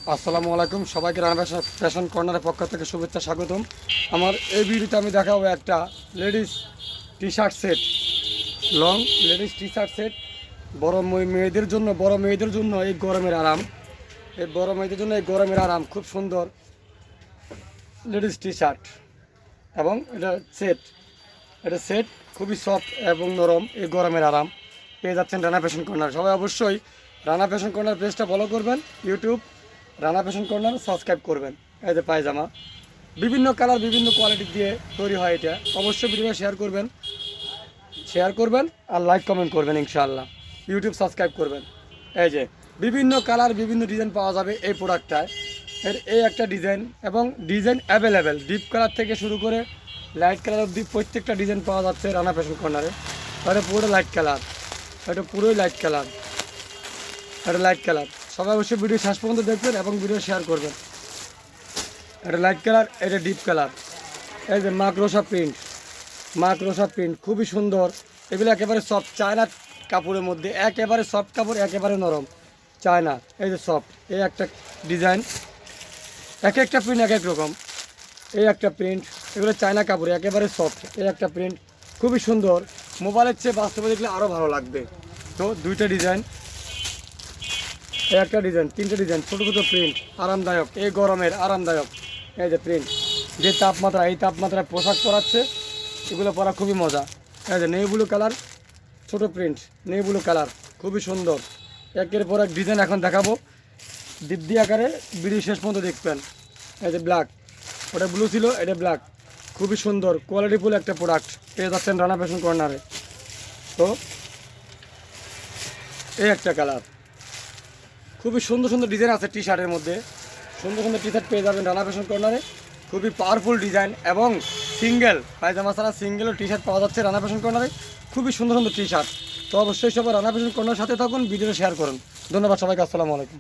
আসসালামু আলাইকুম, সবাইকে রানা ফ্যাশন কর্নারের পক্ষ থেকে শুভেচ্ছা স্বাগতম। আমার এই ভিডিওতে আমি দেখাবো একটা ladies T shirt set, long ladies T shirt set. বড় মেয়েদের জন্য এই গরমের আরাম, খুব সুন্দর লেডিস টি শার্ট। এবং এটা সেট খুবই সফট এবং নরম। এই গরমের আরাম পেয়ে যাচ্ছেন রানা ফ্যাশন কর্নার। সবাই অবশ্যই রানা ফ্যাশন কর্নার পেজটা ফলো করবেন, YouTube Rana fashion corner subscribe করবেন। এই যে পায়জামা, বিভিন্ন কালার বিভিন্ন কোয়ালিটি দিয়ে তৈরি হয়। এটা অবশ্যই ভিডিওটা শেয়ার করবেন আর লাইক কমেন্ট করবেন ইনশাআল্লাহ। ইউটিউব সাবস্ক্রাইব করবেন। এই যে বিভিন্ন কালার বিভিন্ন ডিজাইন পাওয়া যাবে এই প্রোডাক্টটায়। এই একটা ডিজাইন এবং ডিজাইন অ্যাভেলেবেল, ডিপ কালার থেকে শুরু করে লাইট কালার অবধি প্রত্যেকটা ডিজাইন পাওয়া যাচ্ছে রানা ফ্যাশন কর্নারে। এটা পুরো লাইট কালার, এটা পুরোই লাইট কালার, সবাই অবশ্যই ভিডিও শেষ পর্যন্ত দেখবেন এবং ভিডিও শেয়ার করবেন। এটা লাইট কালার, এটা ডিপ কালার। এই যে মাকড়সা প্রিন্ট খুবই সুন্দর। এগুলো একেবারে সফট চায়না কাপড়ের মধ্যে, একেবারে সফট কাপড়, একেবারে নরম চায়না। এই যে সফট, এই একটা ডিজাইন, এক একটা প্রিন্ট এক এক রকম। এই একটা প্রিন্ট, এগুলো চায়না কাপড়ে একেবারে সফট। এই একটা প্রিন্ট খুবই সুন্দর, মোবাইলের চেয়ে বাস্তবে দেখলে আরও ভালো লাগবে। তো দুইটা ডিজাইন, এই একটা ডিজাইন, তিনটে ডিজাইন, ছোটো ছোটো প্রিন্ট, আরামদায়ক, এই গরমের আরামদায়ক। এই যে প্রিন্ট, যে তাপমাত্রা, এই তাপমাত্রায় পোশাক পরাচ্ছে, এগুলো পরা খুবই মজা। এই যে নেই ব্লু কালার, ছোটো প্রিন্ট, নেই ব্লু কালার, খুবই সুন্দর। একের পর এক ডিজাইন এখন দেখাবো, দিব্যি আকারে ভিডিও শেষ পর্যন্ত দেখবেন। এই যে ব্ল্যাক, ওটা ব্লু ছিল, এটা ব্ল্যাক, খুবই সুন্দর কোয়ালিটিফুল একটা প্রোডাক্ট পেয়ে যাচ্ছেন রানা ফ্যাশন কর্নারে। তো এই একটা কালার, খুবই সুন্দর সুন্দর ডিজাইন আছে টি শার্টের মধ্যে, সুন্দর সুন্দর টি শার্ট পেয়ে যাবেন রানা ফ্যাশন কর্নারে। খুবই পাওয়ারফুল ডিজাইন এবং সিঙ্গেল পায়জামা ছাড়া সিঙ্গেলও টি শার্ট পাওয়া যাচ্ছে রানা ফ্যাশন কর্নারে। খুবই সুন্দর সুন্দর টি শার্ট। তো অবশ্যই সবাই রানা ফ্যাশন কর্নারের সাথে থাকুন, ভিডিওটা শেয়ার করুন। ধন্যবাদ সবাইকে, আসসালামু আলাইকুম।